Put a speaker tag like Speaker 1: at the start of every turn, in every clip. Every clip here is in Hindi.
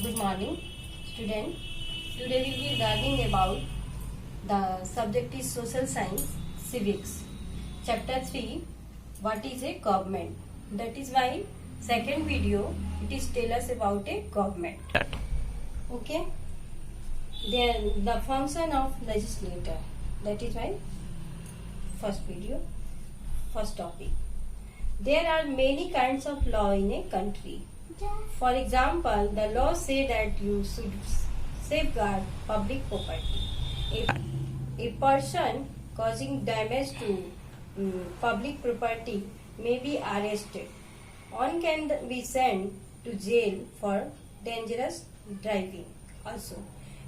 Speaker 1: Good morning, student. Today we will be learning about the subject is social science, civics. Chapter 3. What is a government? That is my second video. It is tell us about a government. Okay. Then the function of legislator. That is my first video, first topic. There are many kinds of law in a country. For example, the law say that you should safeguard public property. A person causing damage to public property may be arrested. One can be sent to jail for dangerous driving. Also,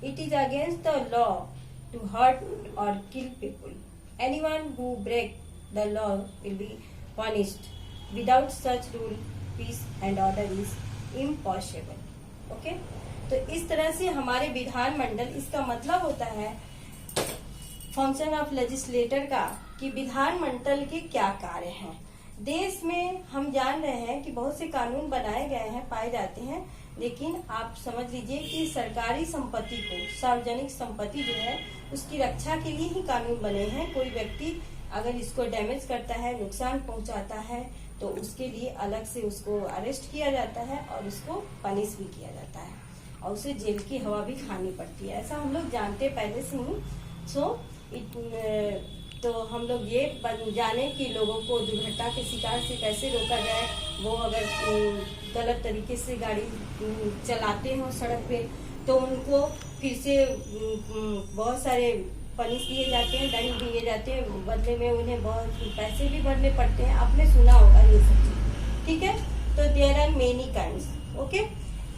Speaker 1: it is against the law to hurt or kill people. Anyone who breaks the law will be punished. Without such rule, peace and order is impossible. Okay तो इस तरह से हमारे विधान मंडल, इसका मतलब होता है फंक्शन ऑफ लेजिस्लेटर का कि विधान मंडल के क्या कार्य हैं। देश में हम जान रहे हैं कि बहुत से कानून बनाए गए हैं, पाए जाते हैं, लेकिन आप समझ लीजिए कि सरकारी संपत्ति को, सार्वजनिक संपत्ति जो है उसकी रक्षा के लिए ही कानून बने हैं। कोई व्यक्ति अगर इसको डैमेज करता है, नुकसान पहुंचाता है, तो उसके लिए अलग से उसको अरेस्ट किया जाता है और उसको पनिश भी किया जाता है और उसे जेल की हवा भी खानी पड़ती है। ऐसा हम लोग जानते पहले से ही। तो हम लोग ये जाने कि लोगों को दुर्घटना के शिकार से कैसे रोका जाए। वो अगर गलत तरीके से गाड़ी चलाते हो सड़क पे तो उनको फिर से बहुत सारे पनिश दिए जाते हैं, दंड दिए जाते हैं, बदले में उन्हें बहुत पैसे भी भरने पड़ते हैं। आपने सुना होगा ये सब चीज, ठीक है। तो there are many kinds, okay.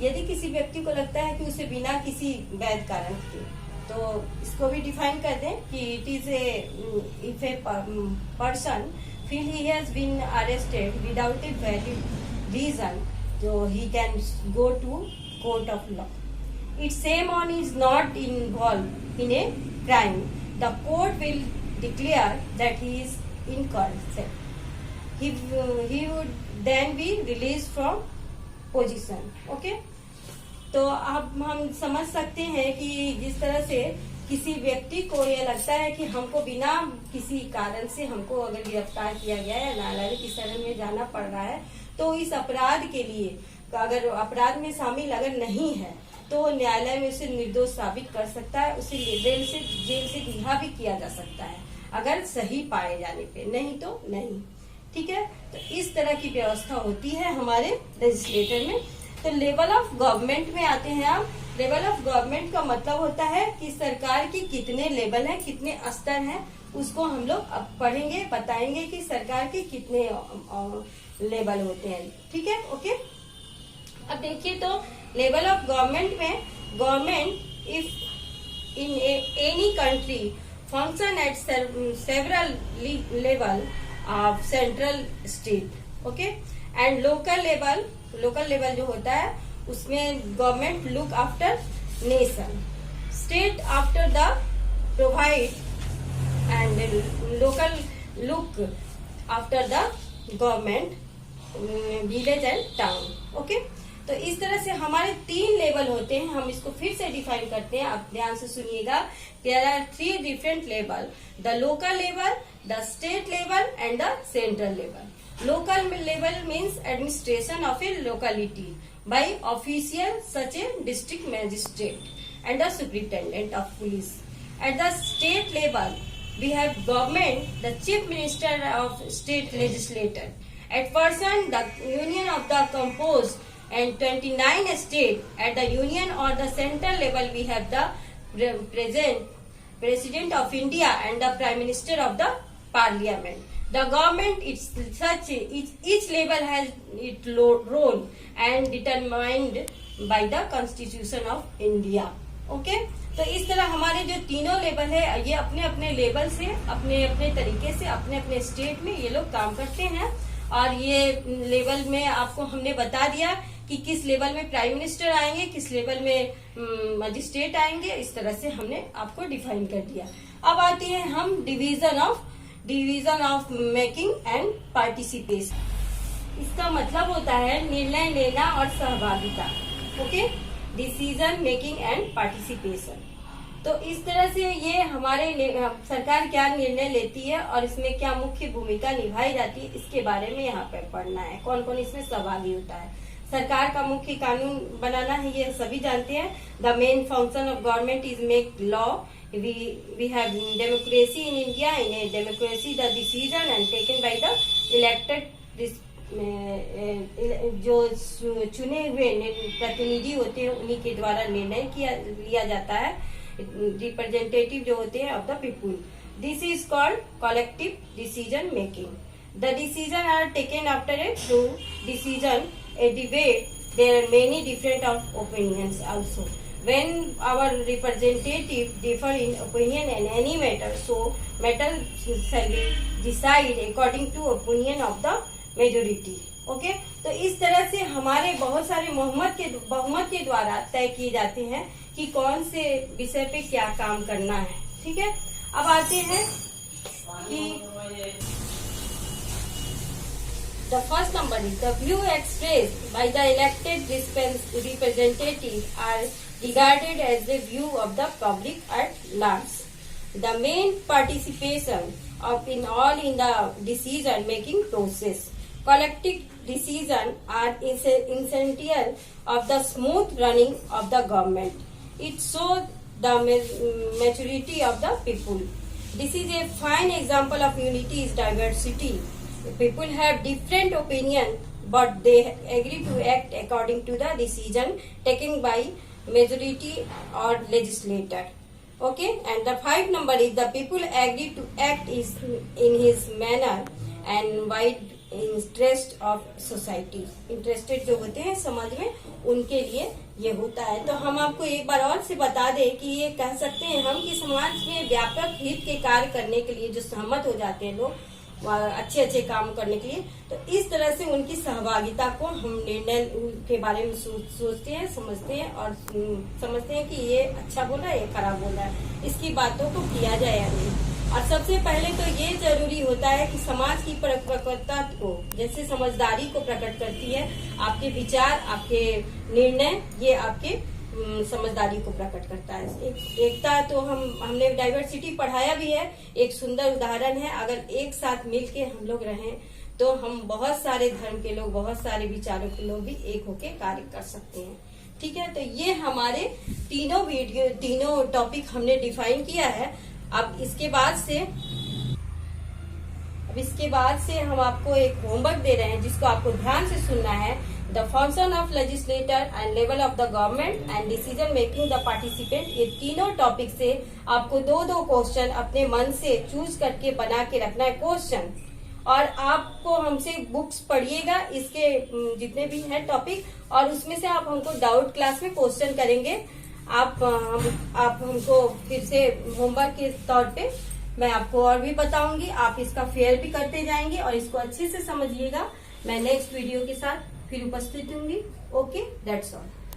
Speaker 1: यदि किसी व्यक्ति को लगता है कि उसे बिना किसी वैध कारण के, तो इसको भी डिफाइन कर दें कि it is if a person feel he has been arrested without a valid reason, जो he can go to court of law. If someone is not involved in a crime, the court will declare that he is innocent. He would then be released from position. Okay? तो अब हम समझ सकते हैं कि जिस तरह से किसी व्यक्ति को यह लगता है कि हमको बिना किसी कारण से हमको अगर गिरफ्तार किया गया है या न्यायालय की शरण में जाना पड़ रहा है, तो इस अपराध के लिए अगर अपराध में शामिल अगर नहीं है तो न्यायालय में उसे निर्दोष साबित कर सकता है, उसे जेल से रिहा भी किया जा सकता है अगर सही पाए जाने पे, नहीं तो नहीं। ठीक है, तो इस तरह की व्यवस्था होती है हमारे लेजिस्लेटर में। तो लेवल ऑफ गवर्नमेंट में आते हैं आप। लेवल ऑफ गवर्नमेंट का मतलब होता है कि सरकार की कितने लेवल हैं, कितने स्तर हैं, उसको हम लोग अब पढ़ेंगे, बताएंगे कि सरकार के कितने लेवल होते हैं। ठीक है, ओके। अब देखिए तो लेवल ऑफ गवर्नमेंट में, government if in any country function at several level of central state, okay, and local level जो होता है उसमें government look after nation, state after the provide and local look after the government village and town. Okay, तो इस तरह से हमारे 3 लेवल होते हैं। हम इसको फिर से डिफाइन करते हैं, आप ध्यान से सुनिएगा। There are 3 different level, the local level, the state level and the central level. Local level means administration of a locality by official such a district magistrate and the superintendent of police. At the state level we have government, the chief minister of state legislator. At present, the union of the composed and 29 states. At the union or the central level, we have the president of India and the prime minister of the parliament. The government, each level has its role and determined by the constitution of India. Okay? तो इस तरह हमारे जो तीनों लेवल है, ये अपने अपने लेवल से, अपने अपने तरीके से, अपने अपने स्टेट में ये लोग काम करते हैं। और ये लेवल में आपको हमने बता दिया कि किस लेवल में प्राइम मिनिस्टर आएंगे, किस लेवल में मजिस्ट्रेट आएंगे। इस तरह से हमने आपको डिफाइन कर दिया। अब आते हैं हम division of making and participation. इसका मतलब होता है निर्णय लेना और सहभागिता। Okay, decision making and participation. तो इस तरह से ये हमारे सरकार क्या निर्णय लेती है और इसमें क्या मुख्य भूमिका निभाई जाती है, इसके बारे में यहाँ पर पढ़ना है। कौन कौन इसमें सहभागी होता है। सरकार का मुख्य कानून बनाना है, ये सभी जानते हैं। The main function of government is make law. We have democracy in India. In a democracy the decision and taken by the elected, जो चुने हुए प्रतिनिधि होते हैं उन्हीं के द्वारा निर्णय लिया जाता है। रिप्रेजेंटेटिव जो होते हैं of the people. This is called collective decision making. The decision are taken after a through decision a debate. There are many different of opinions also. When our representative differ in opinion in any matter, so matter shall be decided according to opinion of the majority. Okay? तो इस तरह से हमारे बहुत सारे बहुमत के द्वारा तय किए जाते हैं कि कौन से विषय पे क्या काम करना है। ठीक है, अब आते हैं कि the first number is the view expressed by the elected representatives are regarded as the view of the public at large. The main participation of in the decision making process. Collective decisions are essential of the smooth running of the government. It shows the maturity of the people. This is a fine example of unity is diversity. People have different opinion, but they agree to act according to the decision taken by majority or legislator. Okay, and the 5 number is the people agree to act is in his manner and wide interest of society. Interested जो होते हैं समाज में, उनके लिए ये होता है। तो हम आपको एक बार और से बता दें कि ये कह सकते हैं हम कि समाज में व्यापक हित के कार्य करने के लिए जो सहमत हो जाते हैं लोग अच्छे काम करने के लिए, तो इस तरह से उनकी सहभागिता को हम निर्णय के बारे में सोचते हैं, समझते हैं और समझते हैं कि ये अच्छा बोला है, ये खराब बोला है, इसकी बातों को किया जाए या नहीं। और सबसे पहले तो ये जरूरी होता है कि समाज की परिपक्वता को, जैसे समझदारी को प्रकट करती है आपके विचार, आपके निर्णय, ये आपके समझदारी को प्रकट करता है। एकता तो हमने डाइवर्सिटी पढ़ाया भी है, एक सुंदर उदाहरण है। अगर एक साथ मिलके हम लोग रहें तो हम बहुत सारे धर्म के लोग, बहुत सारे विचारों के लोग भी एक होके कार्य कर सकते हैं। ठीक है, तो ये हमारे तीनों टॉपिक हमने डिफाइन किया है। अब इसके बाद से हम आपको एक होमवर्क दे रहे हैं जिसको आपको ध्यान से सुनना है। The function of legislator and level of the government and decision making the participant, ये तीनों टॉपिक से आपको दो क्वेश्चन अपने मन से चूज करके बना के रखना है क्वेश्चन। और आपको हमसे बुक्स पढ़िएगा, इसके जितने भी हैं टॉपिक, और उसमें से आप हमको डाउट क्लास में क्वेश्चन करेंगे। आप हमको फिर से होमवर्क के तौर पे मैं आपको और भी बताऊंगी, आप इसका फेयर भी करते जाएंगे और इसको अच्छे से समझिएगा। मैं नेक्स्ट वीडियो के साथ फिर उपस्थित होंगी। Okay, that's all.